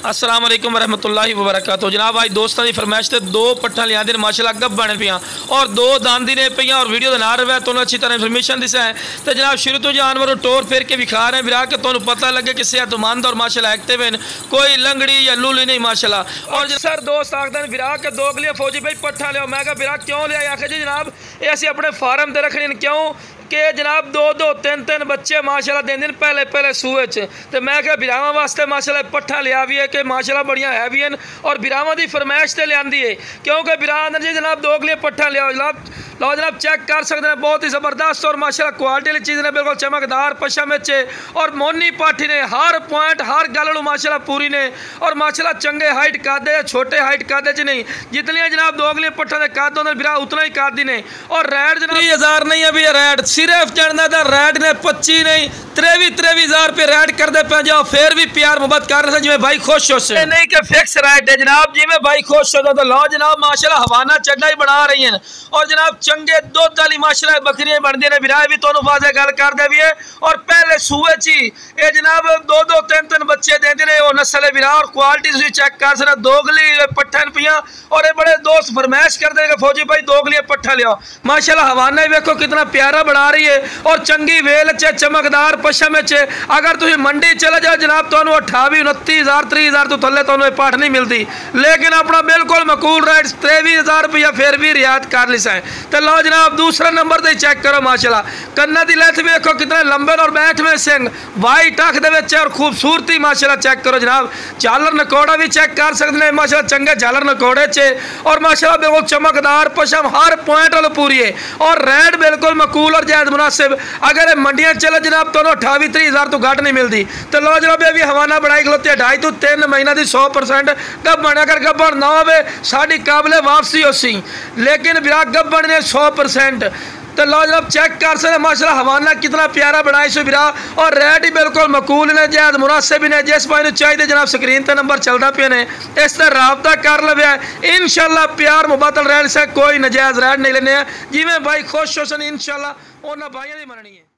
अस्सलाम वालेकुम रहमतुल्लाहि व बरकातहू। जनाब आज दोस्तों की फरमाइश से दो पट्ठा लिया माशाल्लाह गब बने पियाँ और दो दांदी ने पियाँ और वीडियो ना रहा तो अच्छी तरह इन्फॉर्मेशन दिसा है। तो जनाब शुरू तो जानवर टोर फेर के विखा रहे हैं विरा के तो पता लगे कि सेहतमंद और माशाल्लाह एक्टिव हैं, कोई लंगड़ी या लूली नहीं माशाल्लाह। और सर दोस्त आखते विरा के दो गलियाँ फौजी भाई पट्ठा लिया, मैं कहा विरा क्यों लिया? आखे जी जनाब ये असी अपने फार्म से रखने क्यों कि जनाब दो दो तीन तीन बच्चे माशाल्लाह देंदे ने पहले पहले सूए च। तो मैं क्या बिरावां वास्ते माशाल्लाह पट्ठा लिया भी है कि माशाल्लाह बढ़िया हैवी हैं और बिरावां की फरमाइश से लिया है क्योंकि बिरा अंदर जी जनाब दो गलियाँ पट्ठा लिया जनाब लो जनाब चेक कर सकते हैं, बहुत ही ज़बरदस्त और माशाल्लाह क्वालिटी वाली चीज़ ने बिल्कुल चमकदार पशम और मोनी पाठी ने हर पॉइंट हर गल माशाल्लाह पूरी ने और माशाल्लाह चंगे हाइट कादे छोटे हाइट कादे च नहीं जितनी जनाब दो गलियाँ पट्ठा के कद होंगे बिरा उतना ही कादी ने। और रेट जनाब 30,000 नहीं है भी रेट सिर्फ चढ़ना था रेट ने 25 नहीं 23,000 रुपये रेट करते पे जाओ फिर भी प्यार मुहब्बत कर रहे जिमें भाई खुश हो से नहीं कि फिक्स रेट है जनाब जिमें भाई खुश हो तो लो जनाब माशाल्लाह हवाना चड्डा ही बना रही हैं और जनाब चंगे दुध वाली माशाल्लाह बकरियां बनती ने विराए भी तो वाजे गल कर दे भी है और पहले सूए ची ये जनाब दो दो तीन तीन बच्चे देंगे ने वो नस्ल है विरा और क्वालिटी चेक कर सकते दोगली पट्ठा पियाँ और ये बड़े दोस्त फरमाइश कर देंगे फौजी भाई दोगलियाँ पट्ठा लिया माशाल्लाह हवाना ही देखो कितना प्यारा बना रही है और चंगी वेल च चमकदार पशम च। अगर तुम मंडी चले जाओ जनाब तो 28, 29,000 30,000 तो थले तो पाठ नहीं मिलती लेकिन अपना बिल्कुल मकूल रेट 23,000 रुपया फिर भी रियायत कर ली है। तो लो जनाब दूसरा नंबर से चेक करो माशाल्लाह कन्ना की लैथ देखो कितने लंबे और बैठ में सिंह वाइट अख दे और खूबसूरती माशाल्लाह चेक करो जनाब। झालर नकोड़ा भी चेक कर सकते हैं माशाल्लाह चंगे झालर नकोड़े च और माशाल्लाह बिल्कुल चमकदार पशम हर पॉइंट वालों पूरी है और रेट बिल्कुल मकूल और जायद मुनासिब। अगर मंडियां चले जनाब तो 28-30,000 तो घट नहीं मिलती। तो लो जनाब ये भी हवाना बढ़ाई खलोती है 2.5 to 3 महीना की 100% गब्बन अगर गब्बन ना हो साड़ी काबले वापसी हो सी लेकिन बिरा गब्बन ने 100%। तो लो जनाब चेक कर सकते माशाल्लाह हवाना कितना प्यारा बनाई सो बिरा और रेट ही बिल्कुल मकूल ने जायद मुनासिब ने जिस भाई चाहिए जनाब स्क्रीन पर नंबर चलता पे ने इस तरह राबता कर लवे इंशाल्लाह प्यार मुहब्बत रेट से कोई नजायज़ रेट नहीं लेने जिमें भाई खुश हो सन इंशाल्लाह उन्होंने भाइयों की मननी है।